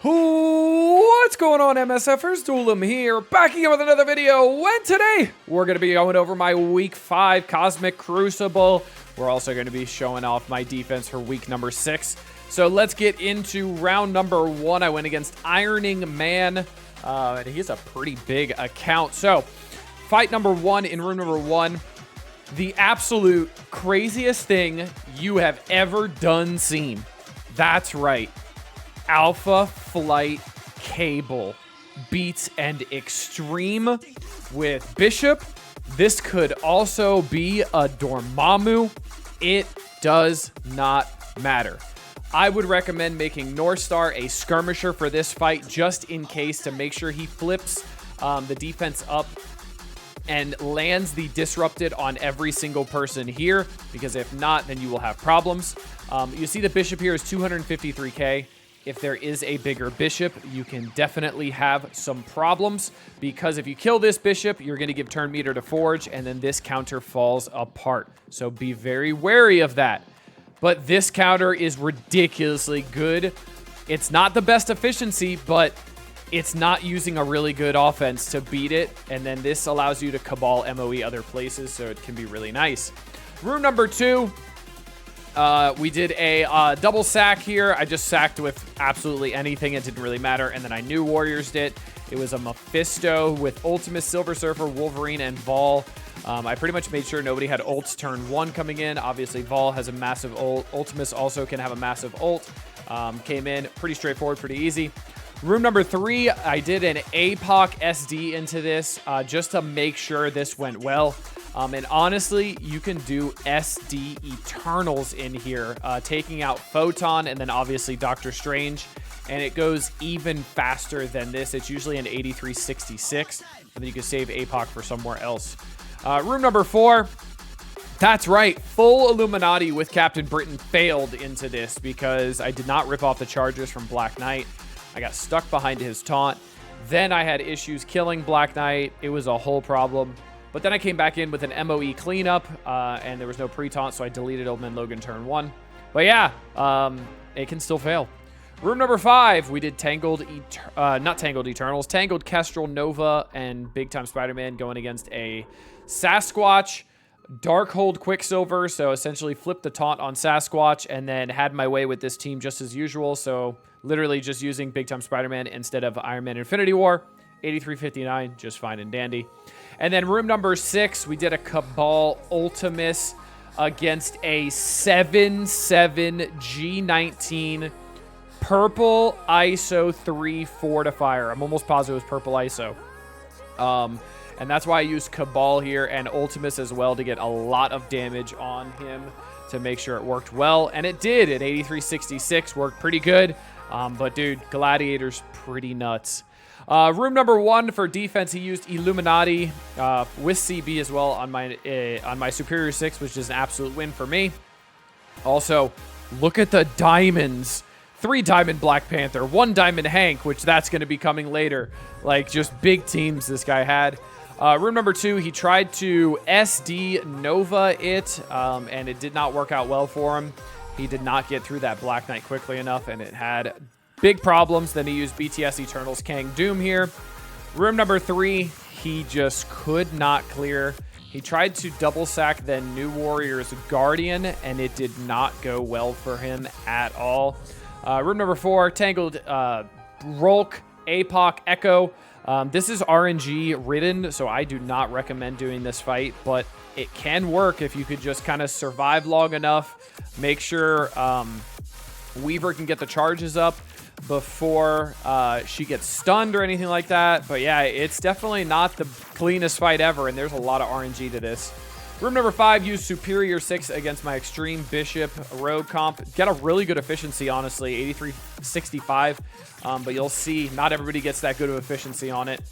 What's going on, MSFers? Duelim here, back again with another video. And today, we're going to be going over my Week 5 Cosmic Crucible. We're also going to be showing off my defense for Week number 6. So let's get into round number 1. I went against Ironing Man, and he's a pretty big account. So, fight number 1 in room number 1. The absolute craziest thing you have ever seen. That's right. Alpha Flight Cable beats and Extreme with Bishop. This could also be a Dormammu. It does not matter. I would recommend making North Star a skirmisher for this fight just in case, to make sure he flips the defense up and lands the disrupted on every single person here, because if not, then you will have problems. You see the Bishop here is 253k. If there is a bigger Bishop, you can definitely have some problems, because if you kill this Bishop, you're going to give turn meter to Forge, and then this counter falls apart. So be very wary of that. But this counter is ridiculously good. It's not the best efficiency, but it's not using a really good offense to beat it. And then this allows you to Cabal MOE other places, so it can be really nice. Room number 2. We did a double sack here. I just sacked with absolutely anything. It didn't really matter. And then I knew Warriors did. It was a Mephisto with Ultimus, Silver Surfer, Wolverine, and Vol. I pretty much made sure nobody had ults turn 1 coming in. Obviously, Vol has a massive ult. Ultimus also can have a massive ult. Came in pretty straightforward, pretty easy. Room number 3, I did an APOC SD into this just to make sure this went well. And honestly, you can do SD Eternals in here, taking out Photon and then obviously Doctor Strange. And it goes even faster than this. It's usually an 8366. And then you can save APOC for somewhere else. Room number 4. That's right. Full Illuminati with Captain Britain failed into this because I did not rip off the charges from Black Knight. I got stuck behind his taunt. Then I had issues killing Black Knight. It was a whole problem. But then I came back in with an MOE cleanup, and there was no pre-taunt, so I deleted Old Man Logan turn 1. But yeah, it can still fail. Room number 5, we did Tangled Eternals, Tangled Kestrel, Nova, and Big Time Spider-Man going against a Sasquatch, Darkhold Quicksilver, so essentially flipped the taunt on Sasquatch, and then had my way with this team just as usual, so literally just using Big Time Spider-Man instead of Iron Man Infinity War. 8359, just fine and dandy. And then room number 6, we did a Cabal Ultimus against a 7/7 G19 Purple ISO 3 Fortifier. I'm almost positive it was Purple ISO. And that's why I used Cabal here and Ultimus as well to get a lot of damage on him to make sure it worked well. And it did. At 8366, worked pretty good. But dude, Gladiator's pretty nuts. Room number 1 for defense, he used Illuminati with CB as well on my Superior 6, which is an absolute win for me. Also, look at the diamonds. 3 diamond Black Panther, 1 diamond Hank, which that's going to be coming later. Like, just big teams this guy had. Room number 2, he tried to SD Nova it, and it did not work out well for him. He did not get through that Black Knight quickly enough, and it had big problems. Then he used BTS Eternals Kang Doom here. Room number 3, he just could not clear. He tried to double sack then New Warrior's Guardian, and it did not go well for him at all. Room number 4, Tangled Rolk, APOC, Echo. This is RNG ridden, so I do not recommend doing this fight, but it can work if you could just kind of survive long enough. Make sure Weaver can get the charges up before she gets stunned or anything like that. But yeah, it's definitely not the cleanest fight ever, and there's a lot of RNG to this. Room number 5, use Superior 6 against my Extreme Bishop Rogue comp. Get a really good efficiency, honestly, 8365. But you'll see not everybody gets that good of efficiency on it.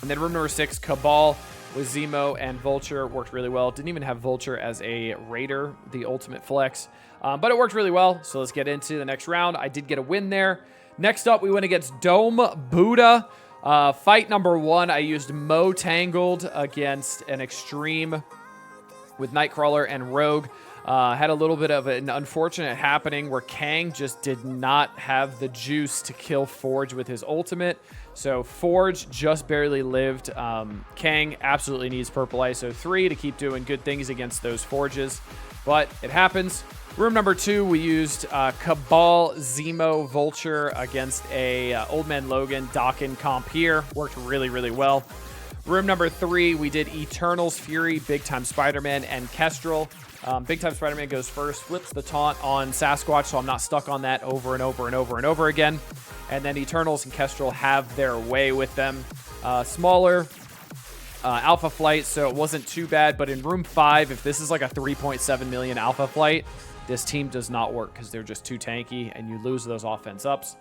And then room number 6, Cabal with Zemo and Vulture worked really well. Didn't even have Vulture as a Raider, the ultimate flex. But it worked really well, so let's get into the next round. I did get a win there. Next up, we went against Dome Buddha. Fight number 1, I used Mo Tangled against an Extreme with Nightcrawler and Rogue. Had a little bit of an unfortunate happening where Kang just did not have the juice to kill Forge with his ultimate. So Forge just barely lived. Kang absolutely needs purple ISO 3 to keep doing good things against those Forges. But it happens. Room number 2, we used Cabal, Zemo, Vulture against a Old Man Logan, Dakin comp here. Worked really, really well. Room number 3, we did Eternals, Fury, Big Time Spider-Man, and Kestrel. Big Time Spider-Man goes first, flips the taunt on Sasquatch, so I'm not stuck on that over and over and over and over again. And then Eternals and Kestrel have their way with them. Smaller Alpha Flight, so it wasn't too bad. But in Room 5, if this is like a 3.7 million Alpha Flight, this team does not work because they're just too tanky, and you lose those offense ups.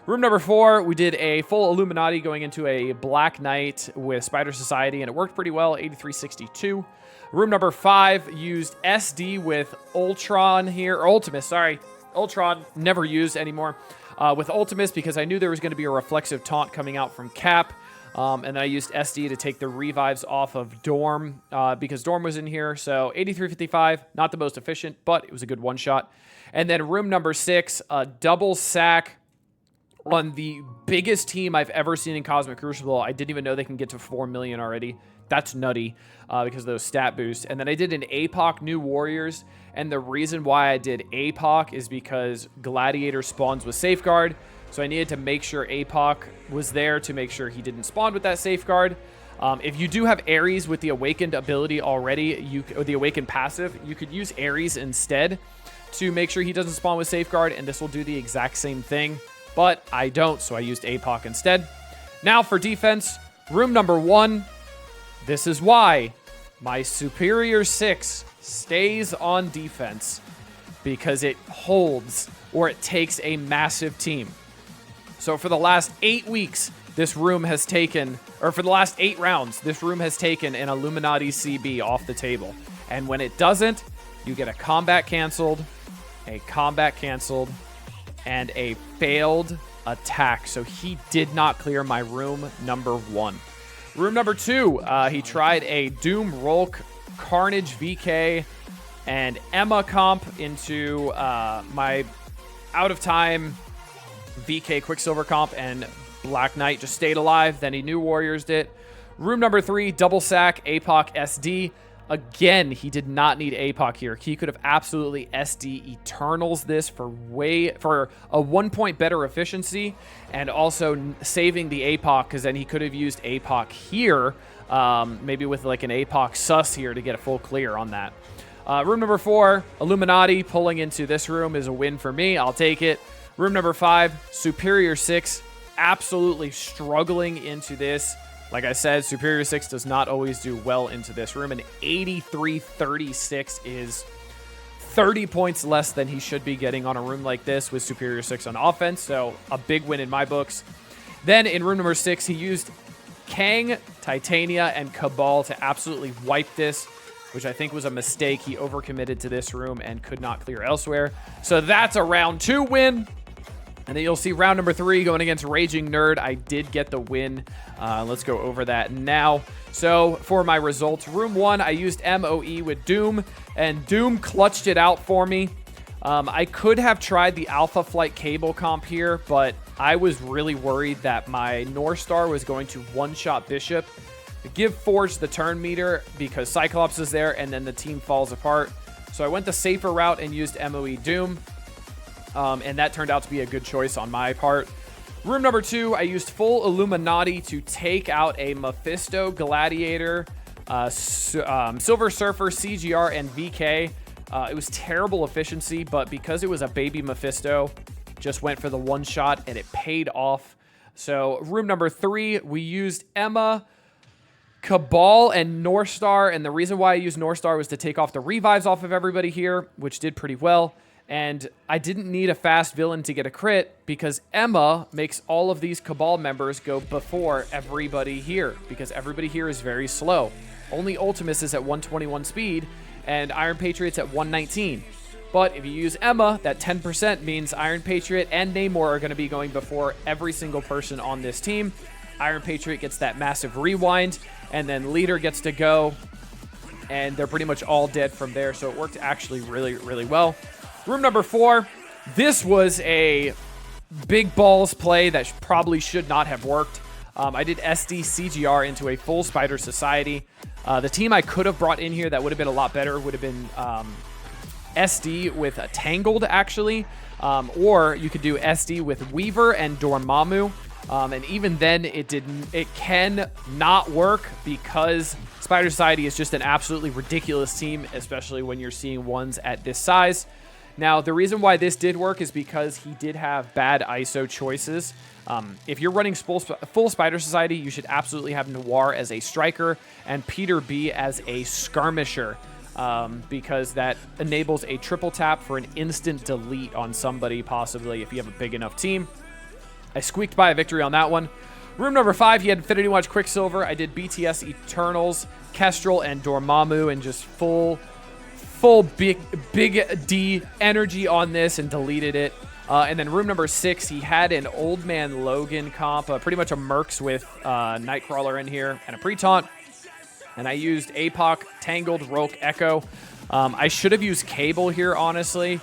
Room number 4, we did a full Illuminati going into a Black Knight with Spider Society, and it worked pretty well, 8362. Room number 5 used SD with Ultron here, or Ultimus, sorry. Ultron, never used anymore. With Ultimus because I knew there was going to be a reflexive taunt coming out from Cap. And then I used SD to take the revives off of Dorm because Dorm was in here. So 8355, not the most efficient, but it was a good one-shot. And then room number 6, a double sack on the biggest team I've ever seen in Cosmic Crucible. I didn't even know they can get to 4 million already. That's nutty because of those stat boosts. And then I did an APOC New Warriors. And the reason why I did APOC is because Gladiator spawns with Safeguard. So I needed to make sure APOC was there to make sure he didn't spawn with that Safeguard. If you do have Ares with the Awakened ability already, or the Awakened passive, you could use Ares instead to make sure he doesn't spawn with Safeguard. And this will do the exact same thing. But I don't, so I used APOC instead. Now for defense, room number 1. This is why my Superior 6 stays on defense, because it holds or it takes a massive team. So for the last 8 weeks, this room has taken, or for the last 8 rounds, this room has taken an Illuminati CB off the table. And when it doesn't, you get a combat canceled, and a failed attack. So he did not clear my room number 1. Room number 2, he tried a Doom Rolk, Carnage VK, and Emma comp into my out of time VK Quicksilver comp, and Black Knight just stayed alive. Then he New Warriors it. Room number 3, double sack, APOC SD. Again, he did not need APOC here. He could have absolutely SD Eternals this for a 1 point better efficiency, and also saving the APOC, because then he could have used APOC here, maybe with like an APOC sus here to get a full clear on that. Room number 4, Illuminati pulling into this room is a win for me. I'll take it. Room number 5, Superior 6, absolutely struggling into this. Like I said, Superior 6 does not always do well into this room, and 83-36 is 30 points less than he should be getting on a room like this with Superior 6 on offense, so a big win in my books. Then in room number 6, he used Kang, Titania, and Cabal to absolutely wipe this, which I think was a mistake. He overcommitted to this room and could not clear elsewhere. So that's a round 2 win. And then you'll see round number 3 going against Raging Nerd. I did get the win. Let's go over that now. So for my results, room 1, I used MOE with Doom, and Doom clutched it out for me. I could have tried the Alpha Flight Cable comp here, but I was really worried that my North Star was going to one-shot Bishop, give Forge the turn meter because Cyclops is there, and then the team falls apart. So I went the safer route and used MOE Doom. And that turned out to be a good choice on my part. Room number 2, I used full Illuminati to take out a Mephisto, Gladiator, Silver Surfer, CGR, and VK. It was terrible efficiency, but because it was a baby Mephisto, just went for the one shot, and it paid off. So room number 3, we used Emma, Cabal, and North Star. And the reason why I used North Star was to take off the revives off of everybody here, which did pretty well. And I didn't need a fast villain to get a crit because Emma makes all of these Cabal members go before everybody here because everybody here is very slow. Only Ultimus is at 121 speed and Iron Patriot's at 119. But if you use Emma, that 10% means Iron Patriot and Namor are going to be going before every single person on this team. Iron Patriot gets that massive rewind, and then Leader gets to go and they're pretty much all dead from there. So it worked actually really, really well. Room number 4. This was a big balls play that probably should not have worked. I did SD CGR into a full Spider Society. The team I could have brought in here that would have been a lot better would have been SD with a Tangled, actually. Or you could do SD with Weaver and Dormammu. And even then, it can not work because Spider Society is just an absolutely ridiculous team, especially when you're seeing ones at this size. Now, the reason why this did work is because he did have bad ISO choices. If you're running full Spider Society, you should absolutely have Noir as a striker and Peter B as a skirmisher, because that enables a triple tap for an instant delete on somebody, possibly, if you have a big enough team. I squeaked by a victory on that one. Room number 5, he had Infinity Watch Quicksilver. I did BTS Eternals, Kestrel, and Dormammu, and just full big D energy on this and deleted it. And then room number 6, he had an Old Man Logan comp, pretty much a Mercs with Nightcrawler in here and a pre-taunt. And I used APOC, Tangled, Roke, Echo. I should have used Cable here, honestly,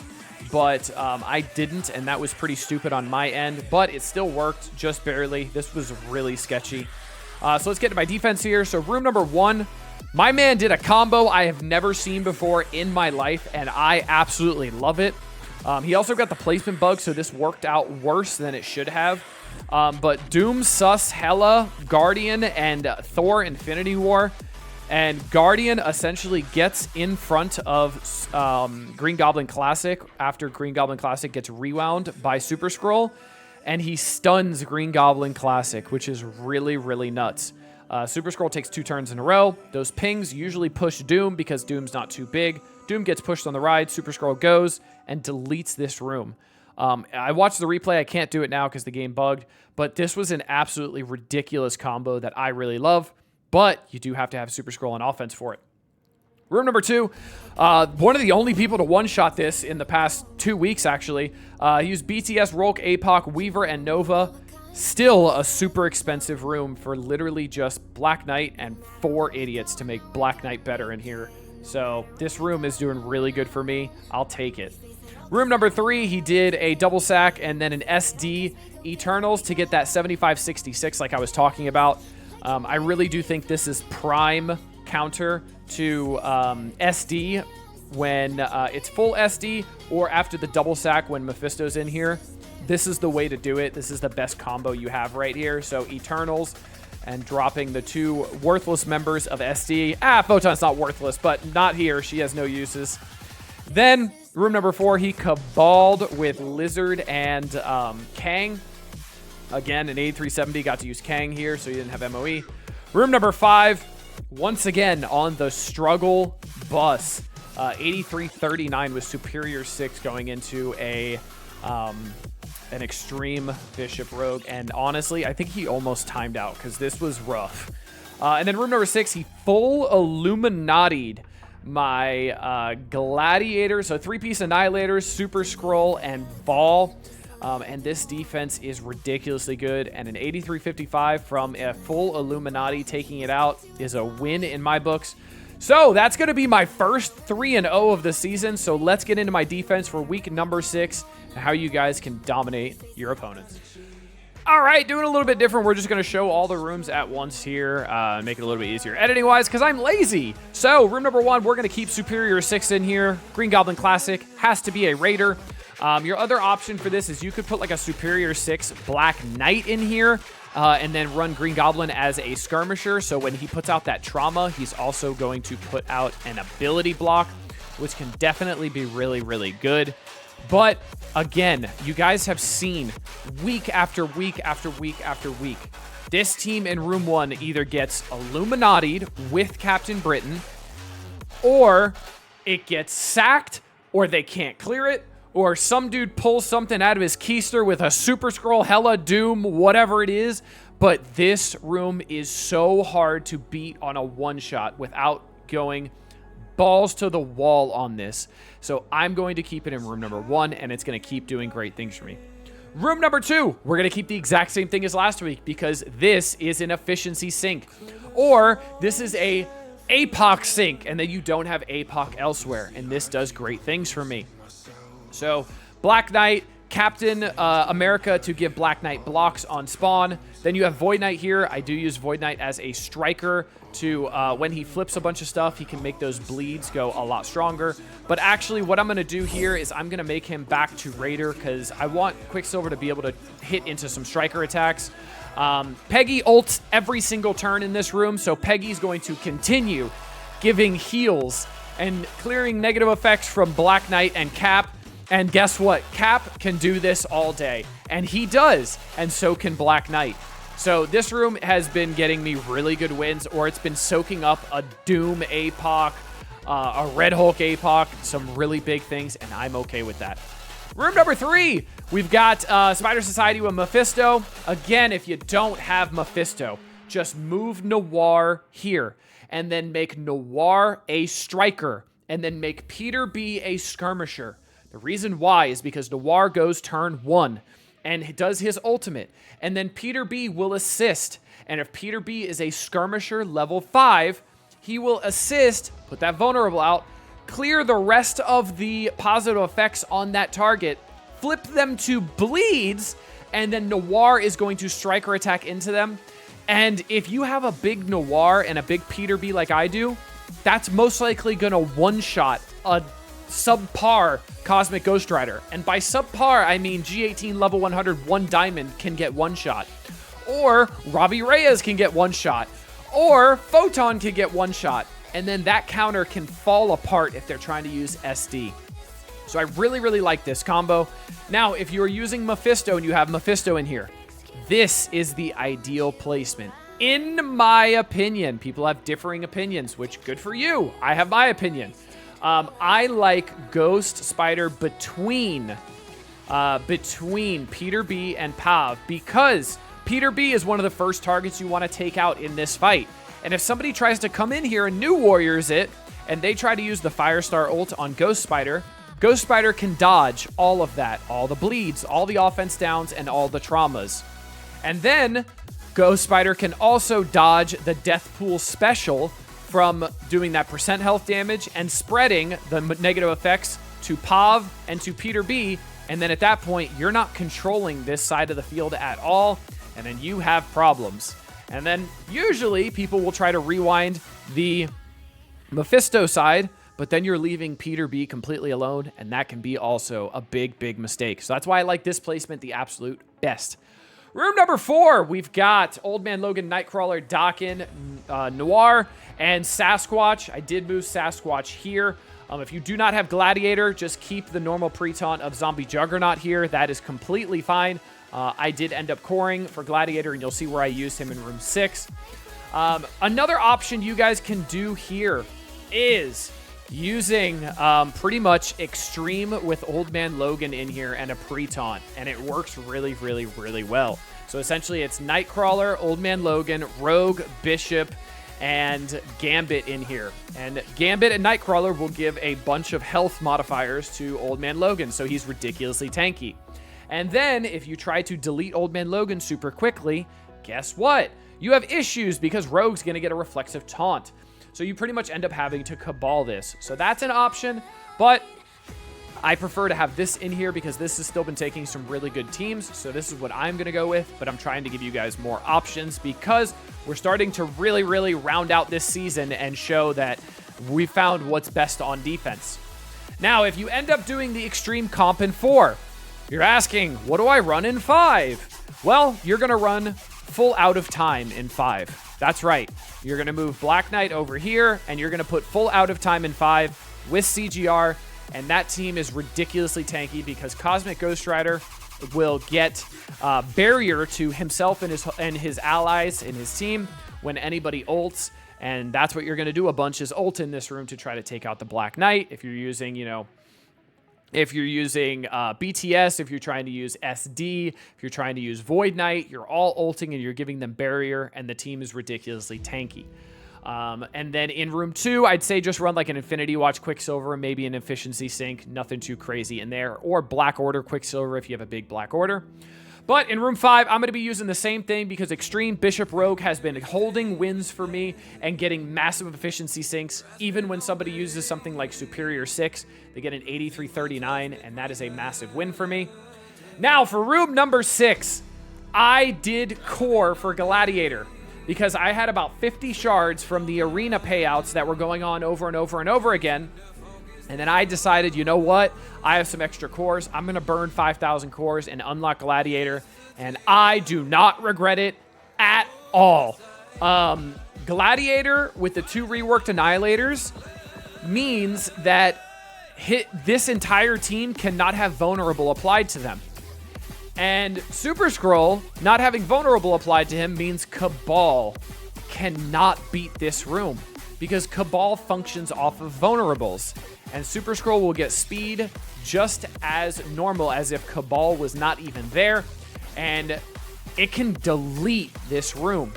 but I didn't, and that was pretty stupid on my end. But it still worked, just barely. This was really sketchy. So let's get to my defense here. So room number 1, my man did a combo I have never seen before in my life, and I absolutely love it. He also got the placement bug, so this worked out worse than it should have. But Doom, Sus, Hela, Guardian, and Thor Infinity War. And Guardian essentially gets in front of Green Goblin Classic after Green Goblin Classic gets rewound by Super Skrull. And he stuns Green Goblin Classic, which is really, really nuts. Super Skrull takes 2 turns in a row. Those pings usually push Doom because Doom's not too big. Doom gets pushed on the ride. Super Skrull goes and deletes this room. I watched the replay. I can't do it now because the game bugged. But this was an absolutely ridiculous combo that I really love. But you do have to have Super Skrull on offense for it. Room number 2, one of the only people to one-shot this in the past 2 weeks, actually. He used BTS, Rolk, APOC, Weaver, and Nova. Still a super expensive room for literally just Black Knight and 4 idiots to make Black Knight better in here. So this room is doing really good for me. I'll take it. Room number 3, he did a double sack and then an SD Eternals to get that 75-66 like I was talking about. I really do think this is prime counter to SD when it's full SD or after the double sack when Mephisto's in here. This is the way to do it. This is the best combo you have right here. So Eternals and dropping the 2 worthless members of SD. Photon's not worthless, but not here. She has no uses. Then room number 4, he caballed with Lizard and Kang. Again, an 8370, got to use Kang here, so he didn't have MOE. Room number 5, once again on the struggle bus. 8339 with Superior 6 going into an Extreme Bishop Rogue. And honestly, I think he almost timed out because this was rough. And then room number 6, he full Illuminati'd my Gladiator. So 3-piece Annihilators, Super Skrull, and Ball. And this defense is ridiculously good. And an 8355 from a full Illuminati taking it out is a win in my books. So that's going to be my first 3-0 of the season. So let's get into my defense for week number 6 and how you guys can dominate your opponents. All right, doing a little bit different. We're just going to show all the rooms at once here and make it a little bit easier editing-wise because I'm lazy. So room number 1, we're going to keep Superior 6 in here. Green Goblin Classic has to be a Raider. Your other option for this is you could put like a Superior 6 Black Knight in here and then run Green Goblin as a skirmisher. So when he puts out that trauma, he's also going to put out an ability block, which can definitely be really, really good. But again, you guys have seen week after week after week after week, this team in room 1 either gets Illuminati'd with Captain Britain, or it gets sacked, or they can't clear it, or some dude pulls something out of his keister with a Super Skrull, Hela, Doom, whatever it is. But this room is so hard to beat on a one-shot without going balls to the wall on this. So I'm going to keep it in room number 1, and it's going to keep doing great things for me. Room number 2, we're going to keep the exact same thing as last week because this is an efficiency sink. Or this is a APOC sync, and then you don't have APOC elsewhere, and this does great things for me. So Black Knight, Captain America to give Black Knight blocks on spawn. Then you have Void Knight here. I do use Void Knight as a striker to, when he flips a bunch of stuff, he can make those bleeds go a lot stronger. But actually, what I'm going to do here is I'm going to make him back to Raider because I want Quicksilver to be able to hit into some striker attacks. Peggy ults every single turn in this room, so Peggy's going to continue giving heals and clearing negative effects from Black Knight and Cap. And guess what? Cap can do this all day, and he does, and so can Black Knight. So this room has been getting me really good wins, or it's been soaking up a Doom APOC, a Red Hulk APOC, some really big things, and I'm okay with that. Room number 3, we've got Spider Society with Mephisto. Again, if you don't have Mephisto, just move Noir here, and then make Noir a striker, and then make Peter B a skirmisher. The reason why is because Noir goes turn 1 and does his ultimate, and then Peter B will assist. And if Peter B is a skirmisher level 5, he will assist, put that vulnerable out, clear the rest of the positive effects on that target, flip them to bleeds, and then Noir is going to striker attack into them. And if you have a big Noir and a big Peter B like I do, that's most likely going to one-shot a subpar Cosmic Ghost Rider. And by subpar, I mean G18 level 100 1 diamond can get one shot. Or Robbie Reyes can get one shot. Or Photon can get one shot. And then that counter can fall apart if they're trying to use SD. So I really, really like this combo. Now, if you're using Mephisto and you have Mephisto in here, this is the ideal placement. In my opinion, people have differing opinions, which good for you. I have my opinion. I like Ghost Spider between Peter B and Pav, because Peter B is one of the first targets you want to take out in this fight. And if somebody tries to come in here and New Warriors it, and they try to use the Firestar ult on Ghost Spider can dodge all of that, all the bleeds, all the offense downs, and all the traumas. And then Ghost Spider can also dodge the Death Pool special from doing that percent health damage and spreading the negative effects to Pav and to Peter B. And then at that point, you're not controlling this side of the field at all, and then you have problems. And then usually people will try to rewind the Mephisto side, but then you're leaving Peter B completely alone, and that can be also a big, big mistake. So that's why I like this placement the absolute best. Room number 4, we've got Old Man Logan, Nightcrawler, Dakin, Noir, and Sasquatch. I did move Sasquatch here. If you do not have Gladiator, just keep the normal pre-taunt of Zombie Juggernaut here. That is completely fine. I did end up coring for Gladiator, and you'll see where I used him in room 6. Another option you guys can do here is using pretty much Extreme with Old Man Logan in here and a pre-taunt, and it works really, really, really well. So essentially it's Nightcrawler, Old Man Logan, Rogue, Bishop, and Gambit in here. And Gambit and Nightcrawler will give a bunch of health modifiers to Old Man Logan, so he's ridiculously tanky. And then if you try to delete Old Man Logan super quickly, guess what? You have issues because Rogue's going to get a reflexive taunt. So you pretty much end up having to Cabal this. So that's an option, but I prefer to have this in here because this has still been taking some really good teams. So this is what I'm going to go with, but I'm trying to give you guys more options because we're starting to really, really round out this season and show that we found what's best on defense. Now, if you end up doing the Extreme comp in 4, you're asking, what do I run in 5? Well, you're going to run full out of time in 5. That's right. You're going to move Black Knight over here, and you're going to put full out of time in 5 with CGR, and that team is ridiculously tanky because Cosmic Ghost Rider will get barrier to himself and his allies in his team when anybody ults, and that's what you're going to do a bunch is ult in this room to try to take out the Black Knight. If you're using, if you're using BTS, if you're trying to use SD, if you're trying to use Void Knight, you're all ulting and you're giving them barrier, and the team is ridiculously tanky. And then in room 2, I'd say just run like an Infinity Watch Quicksilver, maybe an Efficiency Sync, nothing too crazy in there, or Black Order Quicksilver if you have a big Black Order. But in room 5, I'm going to be using the same thing because Extreme Bishop Rogue has been holding wins for me and getting massive efficiency sinks. Even when somebody uses something like Superior 6, they get an 8339, and that is a massive win for me. Now, for room number 6, I did core for Gladiator because I had about 50 shards from the arena payouts that were going on over and over and over again. And then I decided, you know what? I have some extra cores. I'm going to burn 5,000 cores and unlock Gladiator. And I do not regret it at all. Gladiator with the 2 reworked Annihilators means that this entire team cannot have Vulnerable applied to them. And Super Scroll not having Vulnerable applied to him means Cabal cannot beat this room because Cabal functions off of Vulnerables. And Super Scroll will get speed just as normal as if Cabal was not even there. And it can delete this room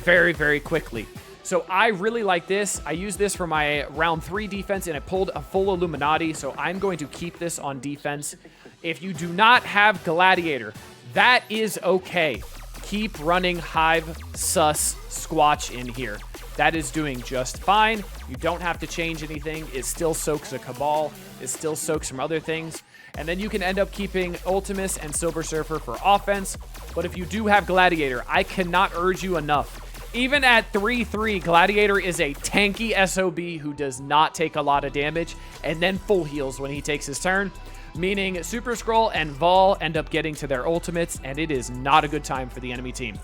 very, very quickly. So I really like this. I used this for my round 3 defense, and it pulled a full Illuminati. So I'm going to keep this on defense. If you do not have Gladiator, that is okay. Keep running Hive, Sus, Squatch in here. That is doing just fine. You don't have to change anything. It still soaks a Cabal. It still soaks some other things. And then you can end up keeping Ultimus and Silver Surfer for offense. But if you do have Gladiator, I cannot urge you enough. Even at 3-3, Gladiator is a tanky SOB who does not take a lot of damage and then full heals when he takes his turn. Meaning Super Scroll and Vol end up getting to their ultimates, and it is not a good time for the enemy team.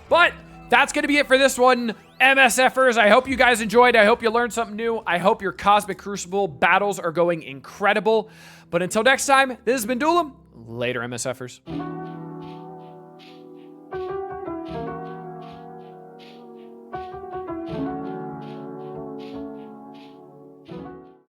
But that's going to be it for this one, MSFers. I hope you guys enjoyed. I hope you learned something new. I hope your Cosmic Crucible battles are going incredible. But until next time, this has been Duelim. Later, MSFers.